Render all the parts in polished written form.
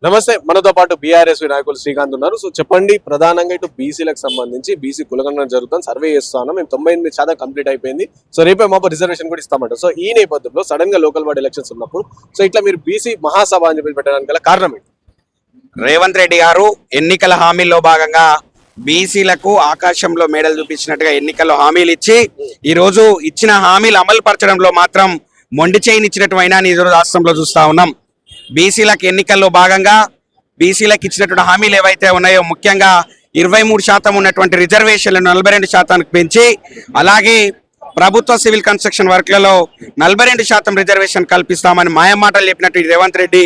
నమస్తే. మనతో పాటు బీఆర్ఎస్ నాయకులు శ్రీకాంత్ ఉన్నారు. సో చెప్పండి, ప్రధానంగా ఇటు బీసీలకు సంబంధించి బీసీ కులగణన జరుగుతుంది, సర్వే చేస్తా ఉన్నాం. మేము 98% కంప్లీట్ అయిపోయింది. సో రేపే మాకు రిజర్వేషన్ కూడా ఇస్తామంట. సో ఈ నేపథ్యంలో సడన్ గా లోకల్ బాడీ ఎలక్షన్స్ ఉన్నప్పుడు సో ఇట్లా మీరు బీసీ మహాసభ అని చెప్పి పెట్టడానికి గల కారణం ఏంటి? రేవంత్ రెడ్డి గారు ఎన్నికల హామీల్లో భాగంగా బీసీలకు ఆకాశంలో మేడలు చూపించినట్టుగా ఎన్నికల్లో హామీలు ఇచ్చి ఈ రోజు ఇచ్చిన హామీలు అమలు పరచడంలో మాత్రం మొండి చేయనిచ్చినట్టు అయినా ఈ రోజు రాష్ట్రంలో చూస్తా ఉన్నాం. బీసీలకు ఎన్నికల్లో భాగంగా బీసీలకు ఇచ్చినటువంటి హామీలు ఏవైతే ఉన్నాయో ముఖ్యంగా 23% ఉన్నటువంటి రిజర్వేషన్లను 42% పెంచి అలాగే ప్రభుత్వ సివిల్ కన్స్ట్రక్షన్ వర్క్లలో 42% రిజర్వేషన్ కల్పిస్తామని మాయమాటలు చెప్పినట్టు రేవంత్ రెడ్డి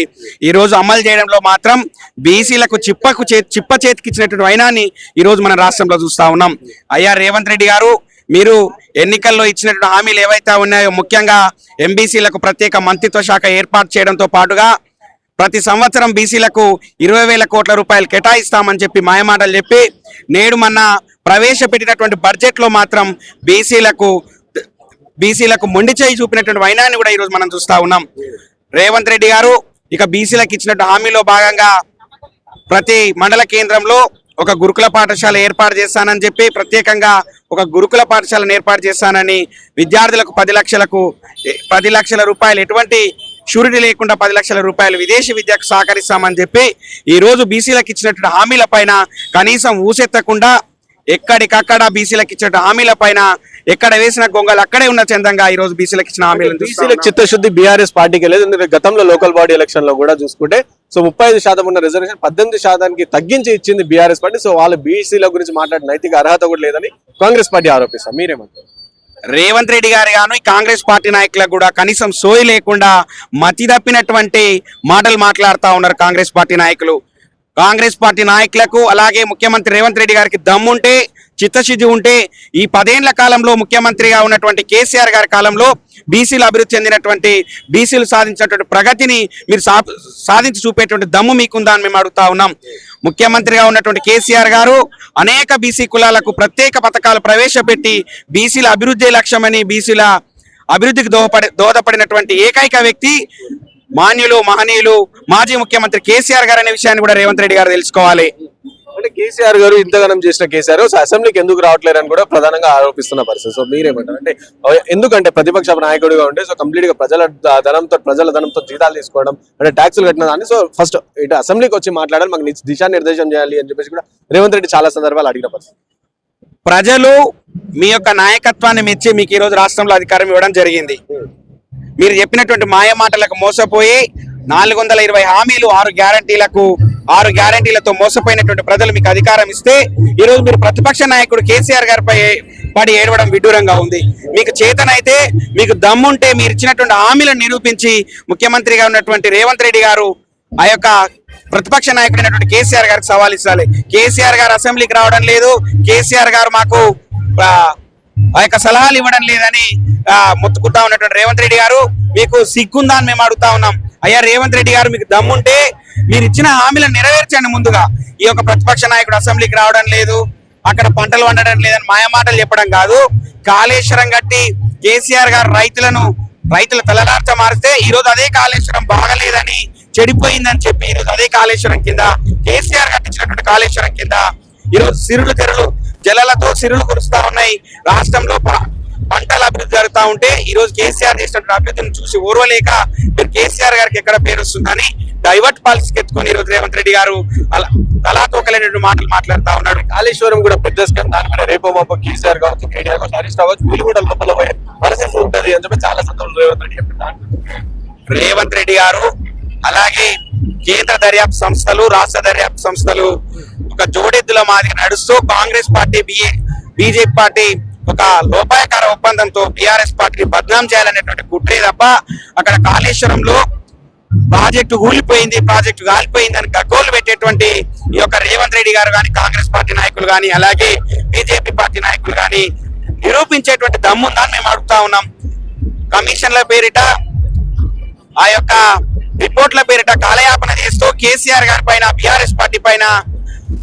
ఈ రోజు అమలు చేయడంలో మాత్రం బీసీలకు చిప్ప చేతికిచ్చినటువంటి వైనాన్ని ఈ రోజు మన రాష్ట్రంలో చూస్తా ఉన్నాం. అయ్యా రేవంత్ రెడ్డి గారు, మీరు ఎన్నికల్లో ఇచ్చినటువంటి హామీలు ఏవైతే ఉన్నాయో ముఖ్యంగా ఎంబీసీలకు ప్రత్యేక మంత్రిత్వ శాఖ ఏర్పాటు చేయడంతో పాటుగా ప్రతి సంవత్సరం బీసీలకు 20,000 కోట్ల రూపాయలు కేటాయిస్తామని చెప్పి మాయమాటలు చెప్పి నేడు మొన్న ప్రవేశపెట్టినటువంటి బడ్జెట్లో మాత్రం బీసీలకు మొండి చేయి చూపినటువంటి వైనాన్ని కూడా ఈరోజు మనం చూస్తా ఉన్నాం. రేవంత్ రెడ్డి గారు ఇక బీసీలకు ఇచ్చినట్టు హామీలో భాగంగా ప్రతి మండల కేంద్రంలో ఒక గురుకుల పాఠశాల ఏర్పాటు చేస్తానని చెప్పి ప్రత్యేకంగా ఒక గురుకుల పాఠశాలను ఏర్పాటు చేస్తానని విద్యార్థులకు 10 లక్షల రూపాయలు ఎటువంటి షూరిటీ లేకుండా 10 లక్షల రూపాయలు విదేశీ విద్యకు సహకరిస్తామని చెప్పి ఈ రోజు బీసీలకు ఇచ్చినటువంటి హామీల పైన కనీసం ఊసెత్తకుండా ఎక్కడికక్కడ బీసీలకు ఇచ్చిన హామీల పైన ఎక్కడ వేసిన గొంగలు అక్కడే ఉన్న చందంగా ఈ రోజు బీసీలకు ఇచ్చిన హామీలు బీసీలకు చిత్తశుద్ధి బీఆర్ఎస్ పార్టీకి లేదు. ఎందుకంటే గతంలో లోకల్ బాడీ ఎలక్షన్ లో కూడా చూసుకుంటే సో 35% ఉన్న రిజర్వేషన్ 18% తగ్గించి ఇచ్చింది బీఆర్ఎస్ పార్టీ. సో వాళ్ళు బీసీల గురించి మాట్లాడిన నైతిక అర్హత కూడా లేదని కాంగ్రెస్ పార్టీ ఆరోపిస్తారు. మీరేమంటారు? రేవంత్ రెడ్డి గారు గాను కాంగ్రెస్ పార్టీ నాయకులకు కూడా కనీసం సోయి లేకుండా మతి తప్పినటువంటి మాటలు మాట్లాడుతూ ఉన్నారు. కాంగ్రెస్ పార్టీ నాయకులకు అలాగే ముఖ్యమంత్రి రేవంత్ రెడ్డి గారికి దమ్ముంటే చిత్తశుద్ధి ఉంటే ఈ 10 ఏళ్ల కాలంలో ముఖ్యమంత్రిగా ఉన్నటువంటి కేసీఆర్ గారి కాలంలో బీసీలు అభివృద్ధి చెందినటువంటి బీసీలు సాధించినటువంటి ప్రగతిని మీరు సాధించి చూపేటువంటి దమ్ము మీకుందా అని మేము అడుగుతా ఉన్నాం. ముఖ్యమంత్రిగా ఉన్నటువంటి కేసీఆర్ గారు అనేక బీసీ కులాలకు ప్రత్యేక పథకాలు ప్రవేశపెట్టి బీసీల అభివృద్ధి లక్ష్యమని బీసీల అభివృద్ధికి దోహదపడినటువంటి ఏకైక వ్యక్తి మాన్యులు మహనీయులు మాజీ ముఖ్యమంత్రి కేసీఆర్ గారు అనే విషయాన్ని కూడా రేవంత్ రెడ్డి గారు తెలుసుకోవాలి. అంటే కేసీఆర్ గారు ఇంతగానం చేసిన కేసీఆర్ అసెంబ్లీకి ఎందుకు రావట్లేరు అని కూడా ప్రధానంగా ఆరోపిస్తున్న పరిస్థితి. సో మీరేమంటారు? అంటే ఎందుకంటే ప్రతిపక్ష నాయకుడిగా ఉంటే సో కంప్లీట్ గా ప్రజల ధనంతో జీతాలు తీసుకోవడం అంటే ట్యాక్సులు కట్టిన దాన్ని సో ఫస్ట్ ఇటు అసెంబ్లీకి వచ్చి మాట్లాడాలి, మాకు దిశానిర్దేశం చేయాలి అని చెప్పేసి కూడా రేవంత్ రెడ్డి చాలా సందర్భాలు అడిగిన పరిస్థితి. ప్రజలు మీ యొక్క నాయకత్వాన్ని మెచ్చి మీకు ఈ రోజు రాష్ట్రంలో అధికారం ఇవ్వడం జరిగింది. మీరు చెప్పినటువంటి మాయ మాటలకు మోసపోయి 420 హామీలు 6 గ్యారంటీలతో మోసపోయినటువంటి ప్రజలు మీకు అధికారం ఇస్తే ఈ రోజు మీరు ప్రతిపక్ష నాయకుడు కేసీఆర్ గారిపై పడి ఏడవడం విడ్డూరంగా ఉంది. మీకు చేతనైతే మీకు దమ్ముంటే మీరు ఇచ్చినటువంటి హామీలను నిరూపించి ముఖ్యమంత్రిగా ఉన్నటువంటి రేవంత్ రెడ్డి గారు ఆ యొక్క ప్రతిపక్ష నాయకుడైనటువంటి కేసీఆర్ గారికి సవాల్ ఇవ్వాలి. కేసీఆర్ గారు అసెంబ్లీకి రావడం లేదు, కేసీఆర్ గారు మాకు ఆ యొక్క సలహాలు ఇవ్వడం లేదని మొత్తుకుంటా ఉన్నటువంటి రేవంత్ రెడ్డి గారు మీకు సిగ్గుందా అని మేము అడుగుతా ఉన్నాం. అయ్యా రేవంత్ రెడ్డి గారు, మీకు దమ్ముంటే మీరు ఇచ్చిన హామీలను నెరవేర్చండి. ముందుగా ఈ యొక్క ప్రతిపక్ష నాయకుడు అసెంబ్లీకి రావడం లేదు, అక్కడ పంటలు వండడం లేదని మాయమాటలు చెప్పడం కాదు. కాళేశ్వరం కట్టి కేసీఆర్ గారు రైతుల తలరార్చ మారిస్తే ఈ రోజు అదే కాళేశ్వరం బాగలేదని చెడిపోయిందని చెప్పి ఈ రోజు అదే కాళేశ్వరం కింద కేసీఆర్ కట్టించినటువంటి కాళేశ్వరం కింద ఈరోజు జలాలతో సిరులు కురుస్తా ఉన్నాయి. రాష్ట్రంలో పంటల అభివృద్ధి జరుగుతూ ఉంటే ఈ రోజు కేసీఆర్ చేసినటువంటి అభివృద్ధిని చూసి ఓర్వలేక మీరు కేసీఆర్ గారికి ఎక్కడ పేరు వస్తుందని డైవర్ట్ పాలసీకి ఎత్తుకొని ఈ రోజు రేవంత్ రెడ్డి గారు అలా తోకలేనటువంటి మాటలు మాట్లాడుతూ ఉన్నాడు. కాళేశ్వరం కూడా పెద్ద స్కామ్, దానిపైన రేపో మాపో కేసీఆర్ కావచ్చు, కేటీఆర్ కావచ్చు, హరీష్ రావు వీళ్ళు కూడా లోపల పోయే పరిస్థితి ఉంటుంది అని చెప్పి చాలా సందర్భంలో రేవంత్ రెడ్డి చెప్తున్నారు. రేవంత్ రెడ్డి గారు అలాగే కేంద్ర దర్యాప్తు సంస్థలు రాష్ట్ర దర్యాప్తు సంస్థలు ఒక జోడెద్దుల మాదిరి నడుస్తూ కాంగ్రెస్ పార్టీ బీజేపీ పార్టీ ఒక లోపాయకార ఒప్పందంతో బీఆర్ఎస్ పార్టీని బద్నాం చేయాలనేటువంటి కుట్రే తప్ప అక్కడ కాళేశ్వరంలో ప్రాజెక్టు కాలిపోయింది అని గగ్గోలు పెట్టేటువంటి ఈ యొక్క రేవంత్ రెడ్డి గారు కానీ కాంగ్రెస్ పార్టీ నాయకులు కానీ అలాగే బీజేపీ పార్టీ నాయకులు కానీ నిరూపించేటువంటి దమ్ముందని మేము అడుగుతా ఉన్నాం. కమిషన్ల పేరిట ఆ యొక్క రిపోర్ట్ల పేరిట కాలయాపన చేస్తూ కేసీఆర్ గారి పైన బీఆర్ఎస్ పార్టీ పైన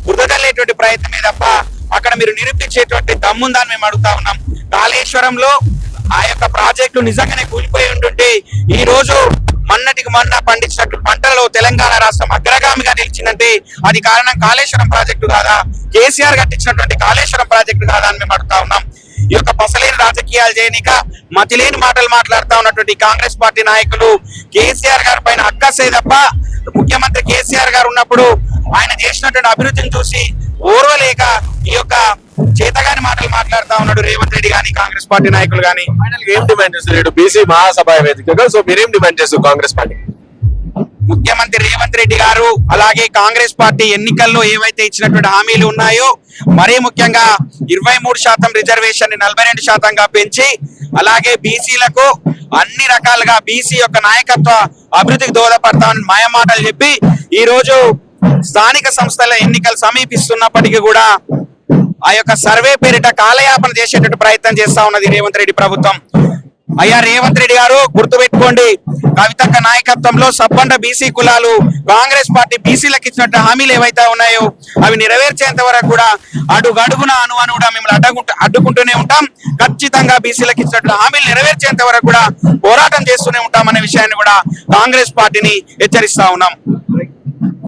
బురదలేటువంటి ప్రయత్నమే తప్ప అక్కడ మీరు నిరూపించేటువంటి దమ్ముందని మేము అడుగుతా ఉన్నాం. కాళేశ్వరంలో ఆ యొక్క ప్రాజెక్టు నిజంగానే కూలిపోయి ఉంటుంటే ఈ రోజు మన్నటికి మొన్న పండించినట్టు పంటలలో తెలంగాణ రాష్ట్రం అగ్రగామిగా నిలిచిందంటే అది కారణం కాళేశ్వరం ప్రాజెక్టు కాదా, కేసీఆర్ కట్టించినటువంటి కాళేశ్వరం ప్రాజెక్టు కాదా అని మేము అడుగుతా ఉన్నాం. ఈ యొక్క పసలేని రాజకీయాలు చేయనిక మతిలేని మాటలు మాట్లాడుతా ఉన్నటువంటి కాంగ్రెస్ పార్టీ నాయకులు కేసీఆర్ గారి పైన అక్కసే తప్ప ముఖ్యమంత్రి కేసీఆర్ గారు ఉన్నప్పుడు ఆయన చేసినటువంటి అభివృద్ధిని చూసి ఓర్వలేక ఈ యొక్క చేతగాని మాటలు మాట్లాడుతా ఉన్నాడు రేవంత్ రెడ్డి గాని కాంగ్రెస్ పార్టీ నాయకులు గాని. ఫైనల్ ఏం డిమాండ్ చేస్తారు బీసీ మహాసభ వేదికగా? సో మీరేం డిమాండ్ చేస్తారు కాంగ్రెస్ పార్టీ? ముఖ్యమంత్రి రేవంత్ రెడ్డి గారు అలాగే కాంగ్రెస్ పార్టీ ఎన్నికల్లో ఏవైతే ఇచ్చినటువంటి హామీలు ఉన్నాయో మరీ ముఖ్యంగా 23% రిజర్వేషన్ ని 42%గా పెంచి అలాగే బీసీలకు అన్ని రకాలుగా బీసీ యొక్క నాయకత్వ అభివృద్ధికి దోహదపడతామని మాయమాటలు చెప్పి ఈ రోజు స్థానిక సంస్థల ఎన్నికలు సమీపిస్తున్నప్పటికీ కూడా ఆ యొక్క సర్వే పేరిట కాలయాపన చేసేటట్టు ప్రయత్నం చేస్తా ఉన్నది రేవంత్ రెడ్డి ప్రభుత్వం. అయ్యా రేవంత్ రెడ్డి గారు గుర్తుపెట్టుకోండి, కవితక్క నాయకత్వంలో సబ్బండ బీసీ కులాలు కాంగ్రెస్ పార్టీ బీసీలకు ఇచ్చినట్టు హామీలు ఏవైతే ఉన్నాయో అవి నెరవేర్చేంత వరకు కూడా అడుగడుగున అనువుగా మిమ్మల్ని అడ్డుకుంటూనే ఉంటాం. ఖచ్చితంగా బీసీలకు ఇచ్చినట్టు హామీలు నెరవేర్చేంత వరకు కూడా పోరాటం చేస్తూనే ఉంటామనే విషయాన్ని కూడా కాంగ్రెస్ పార్టీని హెచ్చరిస్తా ఉన్నాం.